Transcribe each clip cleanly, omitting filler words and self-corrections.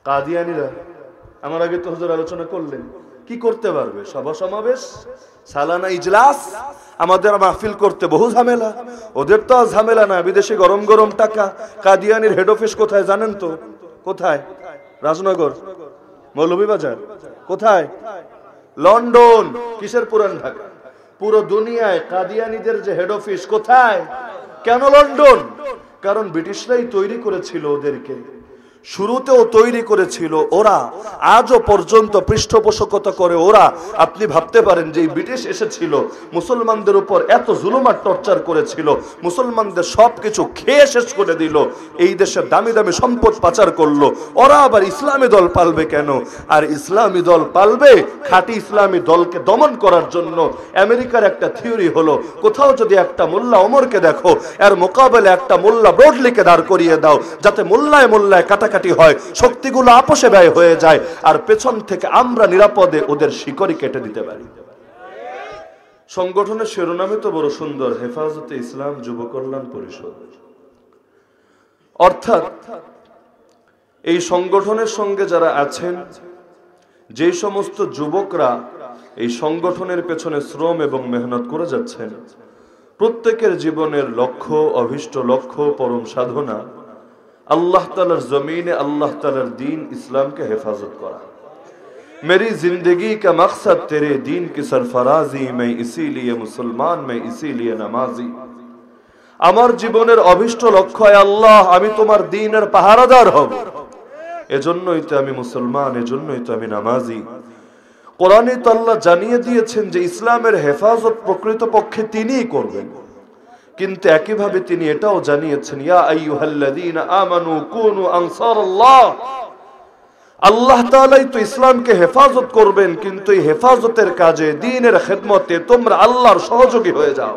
কাদিয়ানিরা আমার আগে তো হুজুর আলোচনা করলেন, কি করতে পারবে? সভা সমাবেশ, সালানা ইজলাস, আমাদের মাহফিল করতে বহু ঝামেলা। ওদের তো ঝামেলা না, বিদেশে গরম গরম টাকা। কাদিয়ানির হেড অফিস কোথায় জানেন তো? কোথায়? রাজনগর, মৌলভীবাজার। কোথায়? লন্ডন। কিসের পুরান ঢাকা? পুরো দুনিয়ায় কাদিয়ানিদের যে হেড অফিস কোথায়? কেন লন্ডন? কারণ ব্রিটিশরাই তৈরি করেছিল ওদেরকে, শুরুতেও তৈরি করেছিল ওরা, আজও পর্যন্ত পৃষ্ঠপোষকতা করে ওরা। আপনি ভাবতে পারেন যে ব্রিটিশ এসেছিল, মুসলমানদের উপর এত জুলুম আর টর্চার করেছিল, মুসলমানদের সবকিছু খেয়ে শেষ করে দিল, এই দেশের দামি দামি সম্পদ পাচার করলো। ওরা আবার ইসলামী দল পালবে কেন? আর ইসলামী দল পালবে খাঁটি ইসলামী দলকে দমন করার জন্য। আমেরিকার একটা থিওরি হলো, কোথাও যদি একটা মোল্লা ওমরকে দেখো, এর মোকাবেলে একটা মোল্লা ব্রডলিকে দাঁড় করিয়ে দাও, যাতে মোল্লায় মোল্লায় কাটাকাটি হয়, শক্তিগুলো আপোষে ব্যয় হয়ে যায়, আর পেছন থেকে আমরা নিরাপদে ওদের শিকড়ি কেটে দিতে পারি। সংগঠনের শিরোনামই তো বড় সুন্দর, হেফাজতে ইসলাম যুব কল্যাণ পরিষদ। অর্থাৎ এই সংগঠনের সঙ্গে যারা আছেন, যে সমস্ত যুবকরা এই সংগঠনের পেছনে শ্রম এবং মেহনত করে যাচ্ছেন, প্রত্যেকের জীবনের লক্ষ্য, অভিষ্ট লক্ষ্য, পরম সাধনা আল্লাহ তাআলার জমিনে আল্লাহ তাআলার দ্বীন ইসলামকে হেফাজত করা। मेरी जिंदगी का मकसद तेरे दीन की सरफराजी, मैं इसीलिए मुसलमान, मैं इसीलिए नमाजी। আমার জীবনের অভিষ্ট লক্ষ্য, আল্লাহ আমি তোমার দ্বীনের পাহারাদার হব, এজন্যই তো আমি মুসলমান, এজন্যই তো আমি নামাজি। কোরআনে তো আল্লাহ জানিয়ে দিয়েছেন যে ইসলামের হেফাজত প্রকৃতপক্ষে তিনিই করবেন, কিন্তু একইভাবে তিনি এটাও জানিয়েছেন, ইয়া আইয়ুহাল্লাযীনা আমানু কুনু আনসারাল্লাহ। আল্লাহ তাআলাই তো ইসলামকে হেফাজত করবেন, কিন্তু এই হেফাজতের কাজে, দ্বীনের খেদমতে তোমরা আল্লাহর সহযোগী হয়ে যাও।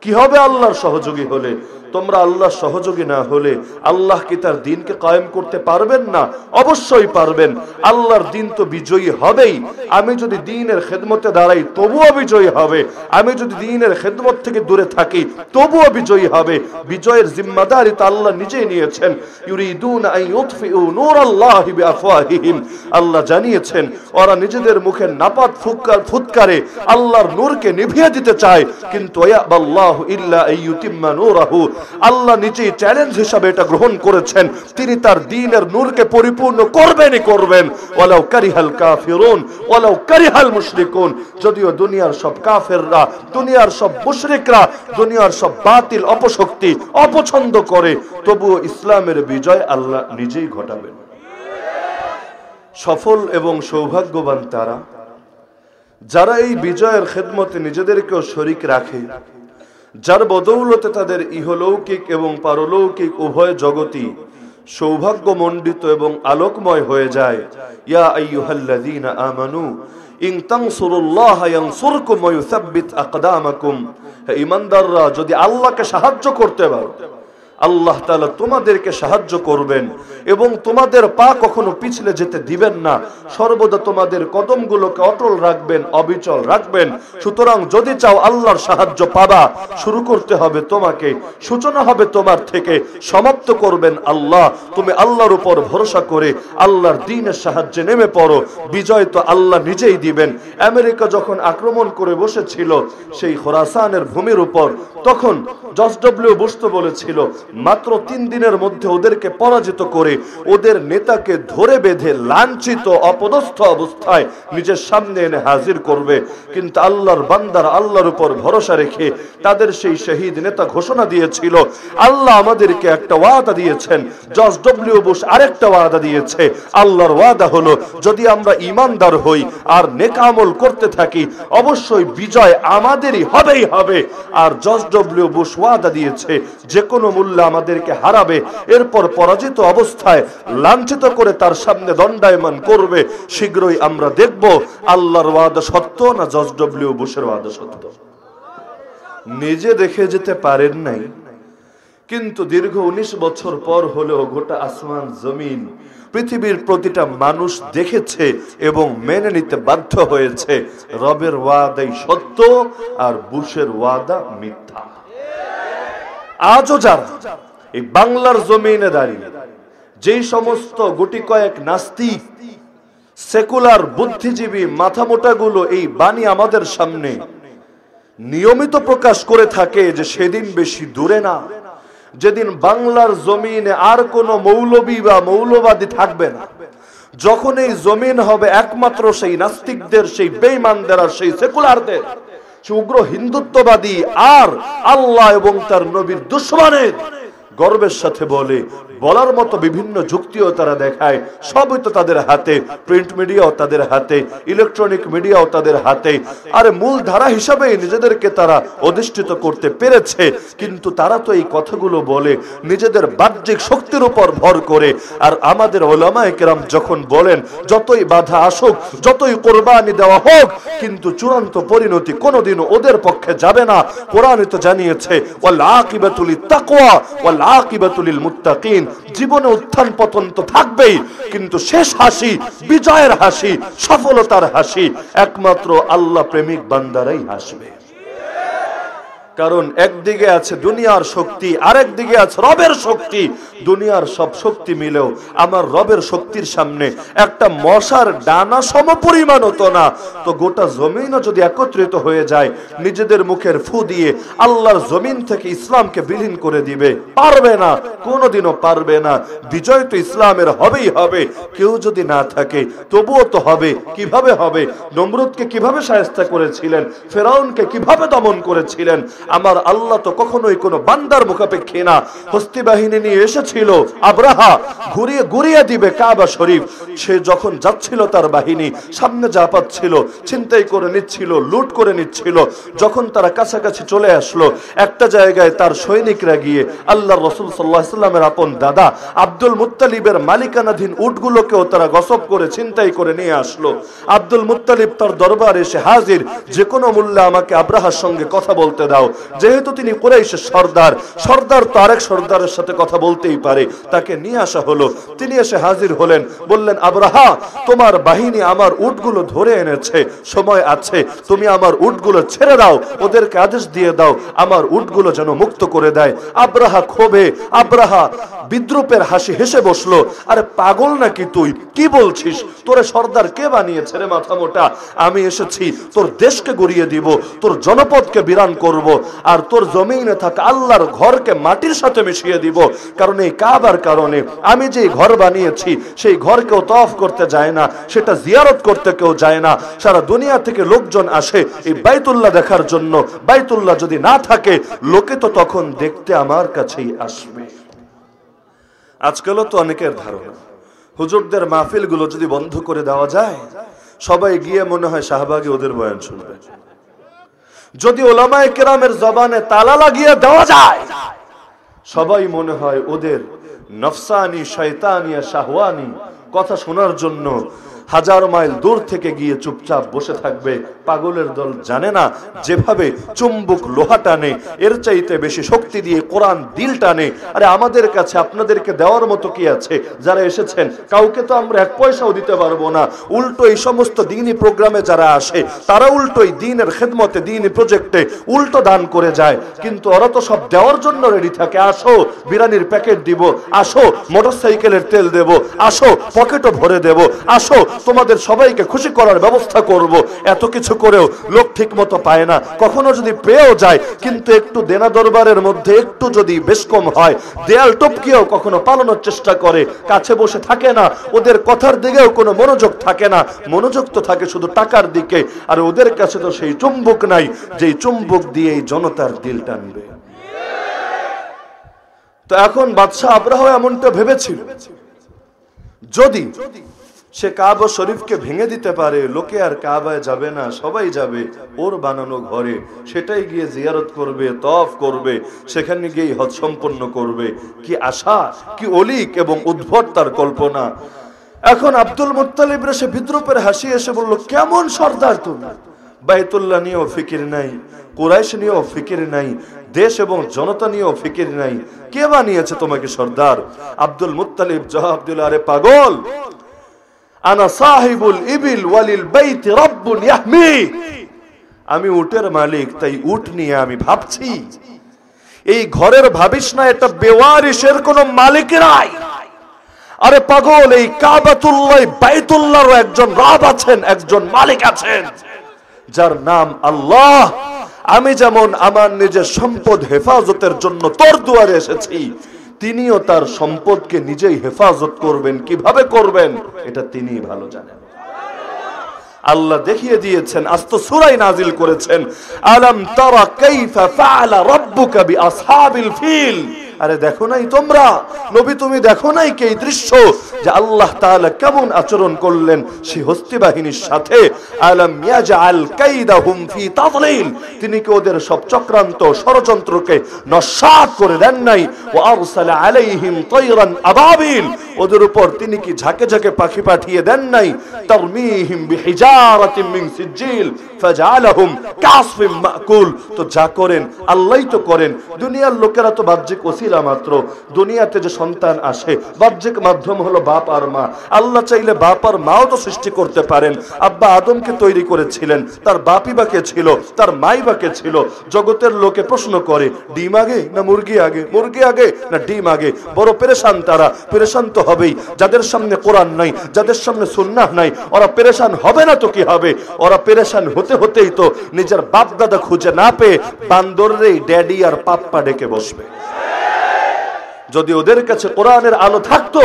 কি হবে আল্লাহর সহযোগী হলে? তোমরা আল্লাহর সহযোগী না হলে আল্লাহ কি তার দ্বীনকে কায়েম করতে পারবেন না? অবশ্যই পারবেন। আল্লাহর দ্বীন তো বিজয়ী হবেই। আমি যদি দ্বীনের খেদমতে দাঁড়াই তবুও বিজয়ী হবে, আমি যদি দ্বীনের খেদমত থেকে দূরে থাকি তবুও বিজয়ী হবে। বিজয়ের জিম্মাদারি তো আল্লাহ নিজেই নিয়েছেন। ইউরিদুনা আন ইউতফিউ নূরাল্লাহি বিআফওয়াহিহিম, আল্লাহ জানিয়েছেন ওরা নিজেদের মুখে নাপাক ফুৎকারে আল্লাহর নূরকে নিভিয়ে দিতে চায়, কিন্তু ইয়াবাল্লাহু ইল্লা আইয়ুতিম্মা নূরাহু, আল্লাহ নিজেই চ্যালেঞ্জ হিসাবে এটা গ্রহণ করেছেন, তিনি তার দ্বীনের নূরকে পরিপূর্ণ করবেনই করবেন। ওয়ালাউ কারিহাল কাফিরুন ওয়ালাউ কারিহাল মুশরিকুন, যদিও দুনিয়ার সব কাফেররা, দুনিয়ার সব মুশরিকরা, দুনিয়ার সব বাতিল অপশক্তি অপছন্দ করে, তবুও ইসলামের বিজয় আল্লাহ নিজেই ঘটাবেন। সফল এবং সৌভাগ্যবান তারা যারা এই বিজয়ের খেদমতে নিজেদেরকেও শরীক রাখে, যার বদৌলতে তাদের ইহলৌকিক এবং পারলৌকিক উভয় জগতই সৌভাগ্যমণ্ডিত এবং আলোকময় হয়ে যায়। ইয়া আইয়ুহাল্লাযীনা আমানু ইন তানসুরুল্লাহা ইয়ানসুরকুম ওয়া ইউসাব্বিত আকদামাকুম, হে ঈমানদাররা, যদি আল্লাহকে সাহায্য করতে পারো, আল্লাহ তাআলা তোমাদেরকে সাহায্য করবেন এবং তোমাদের পা কখনো পিছলে যেতে দিবেন না, সর্বদা তোমাদের কদমগুলোকে অটল রাখবেন, অবিচল রাখবেন। সুতরাং যদি চাও আল্লাহর সাহায্য পাবা, শুরু করতে হবে তোমাকে, সূচনা হবে তোমার থেকে, সমাপ্ত করবেন আল্লাহ। তুমি আল্লাহর উপর ভরসা করে আল্লাহর দ্বীনের সাহায্যে নেমে পড়ো, বিজয় তো আল্লাহ নিজেই দিবেন। আমেরিকা যখন আক্রমণ করে বসেছিল সেই খোরাসানের ভূমির উপর, তখন জর্জ ডব্লিউ বুশ তো বলেছিল মাত্র 3 দিনের মধ্যে ওদেরকে পরাজিত করে ওদের নেতাকে ধরে বেঁধে লাঞ্ছিত অপদস্থ অবস্থায় নিজের সামনে এনে হাজির করবে। কিন্তু আল্লাহর বান্দারা আল্লাহর উপর ভরসা রেখে তাদের সেই শহীদ নেতা ঘোষণা দিয়েছিল। আল্লাহ আমাদেরকে একটা ওয়াদা দিয়েছেন, জর্জ ডব্লিউ বুশ আরেকটা ওয়াদা দিয়েছে। আল্লাহর ওয়াদা হলো যদি আমরা ঈমানদার হই আর নেক আমল করতে থাকি, অবশ্যই বিজয় আমাদেরই হবেই হবে। আর জর্জ ডব্লিউ বুশ ওয়াদা দিয়েছে যে কোনো মূল্যে আমাদেরকে হারাবে, এরপর পরাজিত অবস্থায় লাঞ্ছিত করে তার সামনে দণ্ডায়মান করবে। শীঘ্রই আমরা দেখব আল্লাহর ওয়াদা সত্য না জর্জ ডব্লিউ বুশের ওয়াদা সত্য। নিজে দেখে যেতে পারেন নাই, কিন্তু দীর্ঘ 19 বছর পর হলেও গোটা আসমান জমিন পৃথিবীর প্রতিটা মানুষ দেখেছে এবং মেনে নিতে বাধ্য হয়েছে রবের ওয়াদাই সত্য আর বুশের ওয়াদা মিথ্যা। আজও যারা এই বাংলার জমিনে দাঁড়িয়ে যেই সমস্ত গুটি কয়েক নাস্তিক সেকুলার বুদ্ধিজীবী মাথামোটাগুলো এই বাণী আমাদের সামনে নিয়মিত প্রকাশ করে থাকে যে সেদিন বেশি দূরে না, যেদিন বাংলার জমিনে আর কোনো মৌলবী বা মৌলবাদী থাকবে না, যখন এই জমিন হবে একমাত্র সেই নাস্তিকদের, সেই বেঈমানদের আর সেই সেকুলারদের, সেই উগ্র হিন্দুত্ববাদী আর আল্লাহ এবং তার নবীর দুশমনের গর্বের সাথে বলার মতো বিভিন্ন যুক্তিও তারা দেখায়। সবই তো তাদের হাতে, প্রিন্ট মিডিয়াও তাদের হাতে, ইলেকট্রনিক মিডিয়াও তাদের হাতে। আরে মূল ধারা হিসাবে নিজেদেরকে তারা অধিষ্ঠিত করতে পেরেছে, কিন্তু তারা তো এই কথাগুলো বলে নিজেদের বাহ্যিক শক্তির উপর ভর করে। আর আমাদের উলামায়ে কেরাম যখন বলেন যতই বাধা আসুক, যতই কোরবানি দেওয়া হোক, কিন্তু চূড়ান্ত পরিণতি কোনোদিনও ওদের পক্ষে যাবে না। কোরআনে তো জানিয়েছে ওয়াল আকিবাতুল তাকওয়া ওয়াল আকিবাতুল মুত্তাকিন, জীবনে উত্থান পতন তো থাকবেই, কিন্তু শেষ হাসি, বিজয়ের হাসি, সফলতার হাসি একমাত্র আল্লাহ প্রেমিক বান্দারাই হাসবে। কারণ একদিকে আছে দুনিয়ার শক্তি, আরেক দিকে আছে রবের শক্তি। দুনিয়ার সব শক্তি মিলেও আমার রবের শক্তির সামনে একটা মশার ডানা সম পরিমাণ হতো না। তো গোটা জমিনও যদি একত্রিত হয়ে যায়, নিজেদের মুখের ফু দিয়ে আল্লাহর জমিন থেকে ইসলামকে বিলীন করে দিবে, পারবে না, কোনোদিনও পারবে না। বিজয় তো ইসলামের হবেই হবে। কেউ যদি না থাকে তবুও তো হবে। কিভাবে হবে? নমরুদকে কিভাবে শায়েস্তা করেছিলেন, ফেরাউনকে কিভাবে দমন করেছিলেন। আমার আল্লাহ তো কখনোই কোনো বান্দার মুখাপেক্ষী না। হস্তি বাহিনী নিয়ে এসেছিল আব্রাহা, ঘুরিয়ে দিবে কাবা শরীফ। সে যখন যাচ্ছিল তার বাহিনী সামনে যা পাচ্ছিল ছিনতাই করে নিচ্ছিল, লুট করে নিচ্ছিল। যখন তারা কাছাকাছি চলে আসলো একটা জায়গায়, তার সৈনিকরা গিয়ে আল্লাহর রাসূল সাল্লাল্লাহু আলাইহি ওয়াসাল্লামের আপন দাদা আব্দুল মুত্তালিবের মালিকানাধীন উটগুলোকেও তারা গসব করে ছিনতাই করে নিয়ে আসলো। আব্দুল মুত্তালিব তার দরবারে এসে হাজির, যে কোনো মূল্যে আমাকে আব্রাহার সঙ্গে কথা বলতে দাও। যেহেতু তিনি কুরাইশের সর্দার, সর্দার তো আরেক সর্দারের সাথে কথা বলতেই পারে। তাকে নিয়ে আসা হলো। তিনি এসে হাজির হলেন, বললেন আব্রাহা, তোমার বাহিনী আমার উটগুলো ধরে এনেছে, সময় আছে, তুমি আমার উটগুলো ছেড়ে দাও, ওদেরকে আদেশ দিয়ে দাও আমার উটগুলো যেন মুক্ত করে দেয়। আব্রাহা ক্ষোভে, আব্রাহা বিদ্রুপের হাসি হেসে বসলো। আরে পাগল নাকি তুই? কি বলছিস? তোরে সর্দার কে বানিয়েছে রে মাথা মোটা? আমি এসেছি তোর দেশকে গড়িয়ে দিব, তোর জনপদকে বিরান করব, আর তোর জমিনে থাকা আল্লাহর ঘরকে মাটির সাথে মিশিয়ে দিব। কারণ এই কাবার কারণে আমি যে ঘর বানিয়েছি সেই ঘর কেউ তওয়াফ করতে যায় না, সেটা জিয়ারত করতে কেউ যায় না। সারা দুনিয়া থেকে লোকজন আসে এই বাইতুল্লাহ দেখার জন্য। বাইতুল্লাহ যদি না থাকে, লোকে তো তখন দেখতে আমার কাছেই আসবে। আজকালও তো অনেকের ধারণা হুজুরদের মাহফিলগুলো যদি বন্ধ করে দেওয়া যায়, সবাই গিয়ে মনে হয় শাহবাগে ওদের বয়ান শুনবে। যদি উলামায়ে কেরামের জবানে তালা লাগিয়ে দেওয়া যায়, সবাই মনে হয় ওদের নফসানি, শয়তানি, শাহওয়ানি কথা শোনার জন্য হাজার মাইল দূর থেকে গিয়ে চুপচাপ বসে থাকবে। পাগলের দল জানে না যেভাবে চুম্বক লোহা টানে, এর চাইতে বেশি শক্তি দিয়ে কোরআন দিল টানে। আরে আমাদের কাছে আপনাদেরকে দেওয়ার মতো কি আছে? যারা এসেছেন কাউকে তো আমরা এক পয়সাও দিতে পারবো না। উল্টো এই সমস্ত দ্বীনি প্রোগ্রামে যারা আসে তারা উল্টোই দ্বীনের খেদমতে, দ্বীনি প্রজেক্টে উল্টো দান করে যায়। কিন্তু ওরা তো সব দেওয়ার জন্য রেডি থাকে। আসো বিরিয়ানির প্যাকেট দিব, আসো মোটরসাইকেলের তেল দেব, আসো পকেটও ভরে দেব, আসো তোমাদের সবাইকে খুশি করার ব্যবস্থা করব। এত কিছু করেও লোক ঠিক মতো পায় না। কখনো যদি পেয়েও যায়, কিন্তু একটু দেনা দরবারের মধ্যে একটু যদি বেশ কম হয়, দেয়াল টপকিয়েও কখনো পালানোর চেষ্টা করে, কাছে বসে থাকে না। ওদের কথার দিকেও কোনো মনোযোগ থাকে না, মনোযোগ তো থাকে শুধু টাকার দিকে। আর ওদের কাছে তো সেই চুম্বক নাই যেই চুম্বক দিয়ে এই জনতার দিল টানবে। তো এখন বাদশাহ আব্রাহা এমনটা ভেবেছিল, যদি সে কাবা শরীফকে ভেঙে দিতে পারে, লোকে আর কাবায় যাবে না, সবাই যাবে ওর বানানো ঘরে, সেটাই গিয়ে জিয়ারত করবে, তওয়াফ করবে, সেখানে গিয়ে হজ সম্পন্ন করবে। কি আশা, কি অলিক এবং উদ্ভট তার কল্পনা। এখন আব্দুল মুত্তালিব সে বিদ্রুপের হাসি এসে বলল, কেমন সর্দার তুমি? বাইতুল্লাহ নিয়েও ফিকির নাই, কুরাইশ নিয়েও ফিকির নাই, দেশ এবং জনতা নিয়েও ফিকির নাই, কে বানিয়েছে তোমাকে সর্দার? আব্দুল মুত্তালিব জবাব দিল, আরে পাগল, আনা সাহিবুল ইবিল ওয়ালিল বাইতি রাব্বুন ইয়াহমি, আমি উটের মালিক, তাই উট নিয়ে আমি ভাবছি। এই ঘরের ভাবিস না এটা বেওয়ারিশের কোনো মালিক নাই। আরে পাগল, এই কাবাতুল্লাহ বাইতুল্লাহর একজন রব আছেন, একজন মালিক আছেন যার নাম আল্লাহ। আমি যেমন আমার নিজের সম্পদ হেফাজতের জন্য তোর দুয়ারে এসেছি, তিনিও তার সম্পদকে নিজেই হেফাজত করবেন। কিভাবে করবেন এটা তিনিই ভালো জানেন। আল্লাহ দেখিয়ে দিয়েছেন, আস্ত সূরায় নাজিল করেছেন, আলাম তারা কাইফা ফাআলা রাব্বুকা বিআসহাবিল ফিল। আরে দেখো নাই তোমরা নবী, তুমি দেখো নাই কি এই দৃশ্য যে আল্লাহ তাআলা কেমন আচরণ করলেন সেই হস্তি বাহিনীর সাথে। আলাম ইয়াজআল কাইদাহুম ফি তাদলিল, তিনি কি ওদের সব চক্রান্ত ষড়যন্ত্রকে নস্যাৎ করে দেন নাই? ওয়া আরসালা আলাইহিম তায়রান আবাবিল, ওদের উপর তিনি কি ঝাঁকে ঝাঁকে পাখি পাঠিয়ে দেন নাই? তারমিহিম বিহিজারাতিন মিন সিজিল ফাজআলাহুম কাসফিম মাকুল। তো যা করেন আল্লাহই তো করেন। দুনিয়ার লোকেরা তো বাহ্যিক ওসিলা মাত্র। দুনিয়াতে যে সন্তান আসে বাহ্যিক মাধ্যম হলো বাপ আর মা। আল্লাহ চাইলে বাপ আর মাও তো সৃষ্টি করতে পারেন। আব্বা আদমকে তৈরি করেছিলেন, তার বাপই বা কে ছিল, তার মাই বা কে ছিল? জগতের লোকে প্রশ্ন করে, ডিম আগে না মুরগি আগে, মুরগি আগে না ডিম আগে? বড় পেরেশান তারা। পেরেশান তো হবেই, যাদের সামনে কোরআন নাই, যাদের সামনে সুন্নাহ নাই, ওরা পেরেশান হবে না তো কি হবে? ওরা পেরেশান হতে হতেই তো নিজের বাপ দাদা খুঁজে না পেয়ে বান্দরেই ড্যাডি আর পাপ্পা ডেকে বসবে। যদি ওদের কাছে কোরআনের আলো থাকতো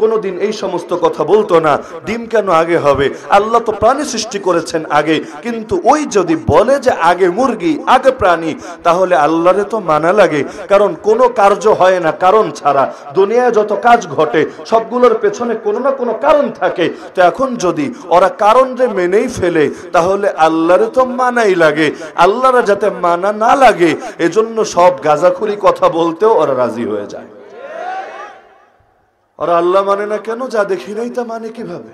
কোনোদিন এই সমস্ত কথা বলতো না। ডিম কেন আগে হবে? আল্লাহ তো প্রাণী সৃষ্টি করেছেন আগে। কিন্তু ওই যদি বলে যে আগে মুরগি আগে প্রাণী, তাহলে আল্লাহরে তো মানা লাগে। কারণ কোনো কার্য হয় না কারণ ছাড়া। দুনিয়ায় যত কাজ ঘটে সবগুলোর পেছনে কোনো না কোনো কারণ থাকে। তো এখন যদি ওরা কারণরে মেনেই ফেলে তাহলে আল্লাহরে তো মানাই লাগে। আল্লাহরা যাতে মানা না লাগে এজন্য সব গাজাখুরি কথা বলতেও ওরা রাজি হয়ে যায়। ওরা আল্লাহ মানে না কেন? যা দেখি নাই তা মানে কিভাবে?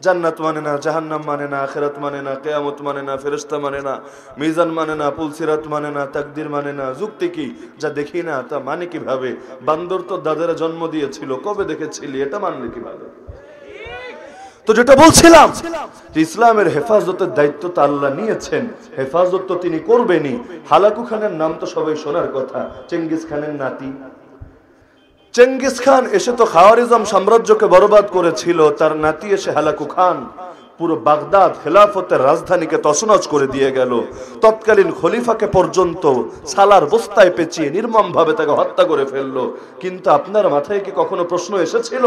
জান্নাত মানে না, জাহান্নাম মানে না, আখিরাত মানে না, কিয়ামত মানে না, ফেরেশতা মানে না, মিজান মানে না, পুলসিরাত মানে না, তাকদীর মানে না। যুক্তি কি? যা দেখি না তা মানে কিভাবে? বান্দর তো দাদারা জন্ম দিয়েছিল, কবে দেখেছিলি? এটা মানলে কিভাবে? তো যেটা বলছিলাম যে ইসলামের হেফাজতের দায়িত্ব তো আল্লাহ নিয়েছেন, হেফাজত তো তিনি করবেনই। হালাকু খানের নাম তো সবাই শোনার কথা, চেঙ্গিস খানের নাতি। চেঙ্গিস খান এসে তো খাওয়ারিজম সাম্রাজ্যকে বরবাদ করেছিল, তার নাতি এসে হালাকু খান পুরো বাগদাদ খেলাফতের রাজধানীকে তছনছ করে দিয়ে গেল। তৎকালীন খলিফাকে পর্যন্ত সালার বস্তায় পেঁচিয়ে নির্মমভাবে তাকে হত্যা করে ফেললো। কিন্তু আপনার মাথায় কি কখনো প্রশ্ন এসেছিল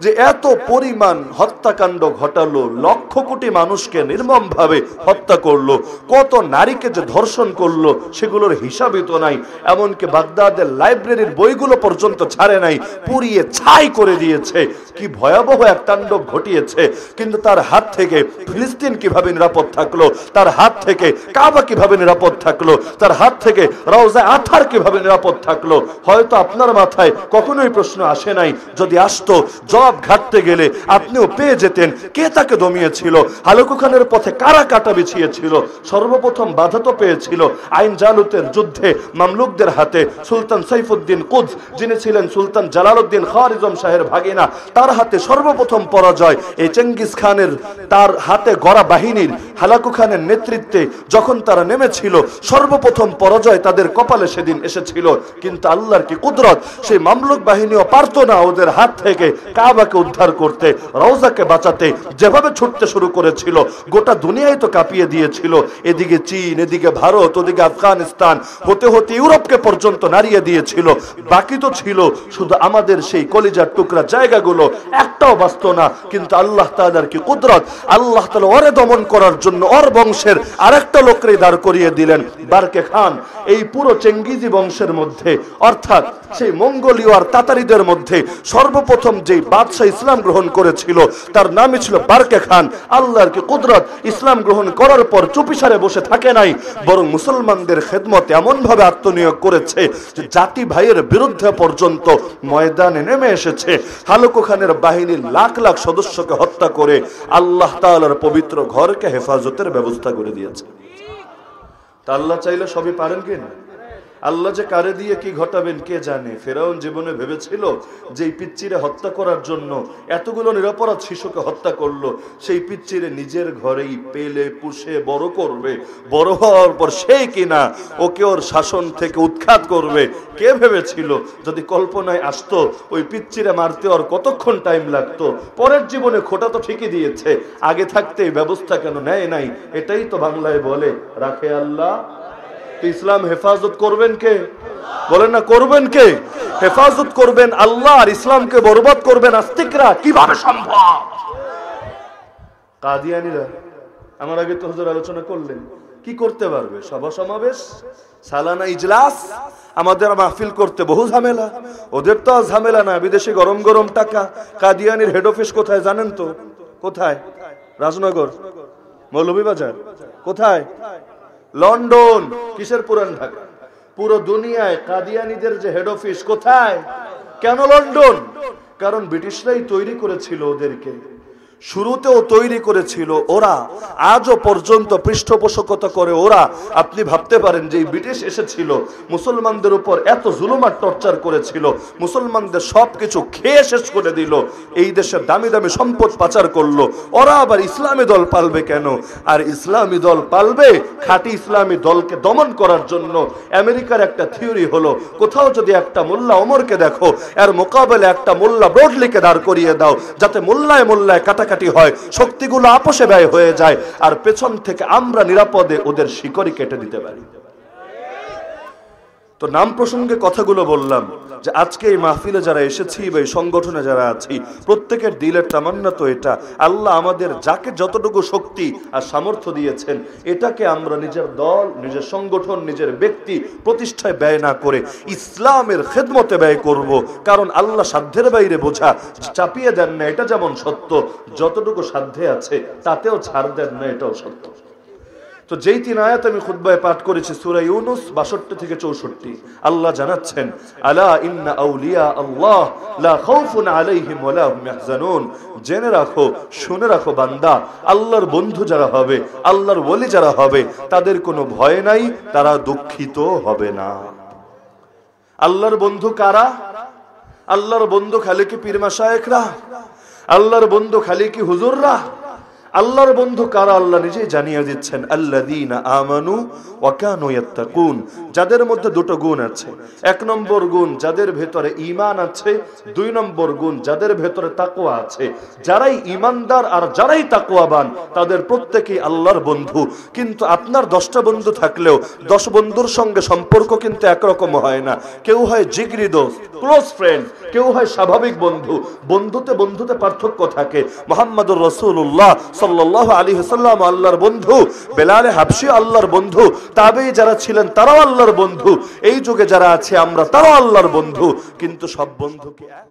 যে এত পরিমাণ হত্যাকাণ্ড ঘটালো, লক্ষ কোটি মানুষকে নির্মমভাবে হত্যা করলো, কত নারীকে যে ধর্ষণ করলো সেগুলোর হিসাবই তো নাই। এমনকি বাগদাদের লাইব্রেরির বইগুলো পর্যন্ত ছাড়ে নাই, পুড়িয়ে ছাই করে দিয়েছে। কি ভয়াবহ এক তাণ্ডব ঘটিয়েছে। কিন্তু তার হাত থেকে ফিলিস্তিন কিভাবে নিরাপদ থাকলো, তার হাত থেকে কাবা কিভাবে নিরাপদ থাকলো, তার হাত থেকে রওজা আথার কিভাবে নিরাপদ থাকলো? হয়তো আপনার মাথায় কখনোই প্রশ্ন আসে নাই। যদি আসতো জবাব ঘাটতে গেলে আপনিও পেয়ে যেতেন। কে তাকে দমিয়েছিল? হালাকু খানের পথে কারা কাটা বিছিয়েছিল? সর্বপ্রথম বাধা তো পেয়েছিল আইন জালুতের যুদ্ধে মামলুকদের হাতে। সুলতান সাইফুদ্দিন কুদস, যিনি ছিলেন সুলতান জালালউদ্দিন খাওয়ারিজম শাহের ভাগিনা, তার হাতে সর্বপ্রথম পরাজয়। এই চেঙ্গিস খানের তার হাতে গড়া বাহিনীর হালাকু খানের নেতৃত্বে যখন তারা নেমেছিল সর্বপ্রথম পরাজয় তাদের কপালে সেদিন এসেছিল। কিন্তু আল্লাহর কি কুদরত, সেই মামলুক বাহিনীও পারতো না ওদের হাত থেকে কাবাকে উদ্ধার করতে, রওজাকে বাঁচাতে। যেভাবে ছুটতে শুরু করেছিল গোটা দুনিয়ায় তো কাঁপিয়ে দিয়েছিল। এদিকে চীন, এদিকে ভারত, ওদিকে আফগানিস্তান, হতে হতে ইউরোপকে পর্যন্ত নাড়িয়ে দিয়েছিল। বাকি তো ছিল শুধু আমাদের সেই কলিজার টুকরা জায়গাগুলো, একটাও বাঁচত না। কিন্তু আল্লাহ তাআলার কি কুদরত, আল্লাহ তাআলা ওরে দমন করার জন্য ওর বংশের আরেকটা লোকরে দাঁড় করিয়ে দিলেন, বারকে খান। এই পুরো চেঙ্গিজি বংশের মধ্যে, অর্থাৎ সেই মঙ্গোলীয় আর তাতারিদের মধ্যে সর্বপ্রথম যে বাদশাহ ইসলাম গ্রহণ করেছিল তার নামই ছিল বারকে খান। আল্লাহর কি কুদরত, ইসলাম গ্রহণ করার পর চুপিসারে বসে থাকে নাই, বরং মুসলমানদের খেদমতে এমন ভাবে আত্মনিয়োগ করেছে যে জাতি ভাইয়ের বিরুদ্ধে পর্যন্ত ময়দানে নেমে এসেছে। হালাকু খানের বাহিনীর লাখ লাখ সদস্যকে হত্যা করে আল্লাহ তাআলার পবিত্র ঘরকে হেফাজতের ব্যবস্থা করে দিয়েছে। তা আল্লাহ চাইলে সবই পারেন কি না? আল্লাহ যে কারে দিয়ে কি ঘটাবেন কে জানে। ফেরাউন জীবনে ভেবেছিল যে এই পিচ্চিরে হত্যা করার জন্য এতগুলো নিরপরাধ শিশুকে হত্যা করলো, সেই পিচ্চিরে নিজের ঘরেই পেলে পুষে বড় করবে, বড় হওয়ার পর সেই কিনা ওকে ওর শাসন থেকে উৎখাত করবে। কে ভেবেছিল যদি কল্পনায় আসতো ওই পিচ্চিরে মারতে ওর কতক্ষণ টাইম লাগতো। পরের জীবনে খোটা তো ঠিকই দিয়েছে, আগে থাকতে এই ব্যবস্থা কেন নেয় নাই? এটাই তো বাংলায় বলে রাখে আল্লাহ। ইসলাম হেফাজত করবেন কে? বলেন না, করবেন কে? হেফাজত করবেন আল্লাহ, আর ইসলামকে বরবাদ করবেন আস্তিকরা। কিভাবে সম্ভব? কাদিয়ানীরা আমার আগে তো হুজুর আলোচনা করলেন, কি করতে পারবে? সভা সমাবেশ, সালানা ইজলাস, আমাদের মাহফিল করতে বহু ঝামেলা। ওদের তো ঝামেলা না, বিদেশে গরম গরম টাকা। কাদিয়ানীর হেড অফিস কোথায় জানেন তো? কোথায়? রাজনগর, মৌলভীবাজার। কোথায়? লন্ডন। কিসের পুরান ঢাকা? পুরো দুনিয়ায় কাদিয়ানীদের যে হেড অফিস কোথায়? কেন লন্ডন? কারণ ব্রিটিশরাই তৈরি করেছিল ওদেরকে, শুরুতেও তৈরি করেছিল ওরা, আজও পর্যন্ত পৃষ্ঠপোষকতা করে ওরা। আপনি ভাবতে পারেন যে ব্রিটিশ এসেছিল মুসলমানদের উপর এত জুলুম আর টর্চার করেছিল, মুসলমানদের সবকিছু খেয়ে শেষ করে দিল, এই দেশের দামি দামি সম্পদ পাচার করলো। ওরা আবার ইসলামী দল পালবে কেন? আর ইসলামী দল পালবে খাঁটি ইসলামী দলকে দমন করার জন্য। আমেরিকার একটা থিওরি হলো, কোথাও যদি একটা মোল্লা ওমরকে দেখো, এর মোকাবেলা একটা মোল্লা ব্রডলিকে দাঁড় করিয়ে দাও, যাতে মোল্লায় মোল্লায় কাটাকাটি হয়, শক্তিগুলো আপোষে ব্যয় হয়ে যায়, আর পেছন থেকে আমরা নিরাপদে ওদের শিকড়ি কেটে দিতে পারি। তো নাম প্রসঙ্গে কথাগুলো বললাম যে আজকে এই মাহফিলে যারা এসেছি বা এই সংগঠনে যারা আছি, প্রত্যেকের দিলের তামান্না তো এটা, আল্লাহ আমাদের যাকে যতটুকু শক্তি আর সামর্থ্য দিয়েছেন, এটাকে আমরা নিজের দল, নিজের সংগঠন, নিজের ব্যক্তি প্রতিষ্ঠায় ব্যয় না করে ইসলামের খেদমতে ব্যয় করব। কারণ আল্লাহ সাধ্যের বাইরে বোঝা চাপিয়ে দেন না, এটা যেমন সত্য, যতটুকু সাধ্যে আছে তাতেও ছাড় দেন না, এটাও সত্য। তো যেই 3 আয়াত আমি খুতবায় পাঠ করেছি সূরা ইউনূস 62 থেকে 64, আল্লাহ জানাচ্ছেন, আলা ইন্না আউলিয়া আল্লাহ লা খাউফুন আলাইহিম ওয়া লা হুম ইয়াহজানুন। জেনে রাখো, শুনে রাখো বান্দা, আল্লাহর বন্ধু যারা হবে, আল্লাহর ওলি যারা হবে, তাদের কোনো ভয় নাই, তারা দুঃখিত হবে না। আল্লাহর বন্ধু কারা? আল্লাহর বন্ধু খালি কি পীর মাশায়েখরা? আল্লাহর বন্ধু খালি কি হুজুররা? আল্লাহর বন্ধু কারা আল্লাহ নিজেই জানিয়ে দিচ্ছেন, আল্লাযীনা আমানু ওয়া কানু ইয়াত্তাকুন। যাদের মধ্যে দুটো গুণ আছে। 1 নম্বর গুণ যাদের ভেতরে ঈমান আছে, 2 নম্বর গুণ যাদের ভেতরে তাকওয়া আছে। যারাই ঈমানদার আর যারাই তাকওয়াবান, তাদের প্রত্যেকেই আল্লাহর বন্ধু। কিন্তু আপনার 10টা বন্ধু থাকলেও 10 বন্ধুর সঙ্গে সম্পর্ক কিন্তু একরকম হয় না। কেউ হয় জিগরি দোস্ত, ক্লোজ ফ্রেন্ড, কেউ হয় স্বাভাবিক বন্ধু। বন্ধুতে পার্থক্য থাকে। মুহাম্মদুর রাসূলুল্লাহ সাল্লাল্লাহু আলাইহি ওয়াসাল্লাম আল্লাহর বন্ধু, বেলাল হাবশী আল্লাহর বন্ধু, তাবেঈ যারা ছিলেন তারাও আল্লাহর বন্ধু, এই যুগে যারা আছে আমরা তারাও আল্লাহর বন্ধু। কিন্তু সব বন্ধু কি এক?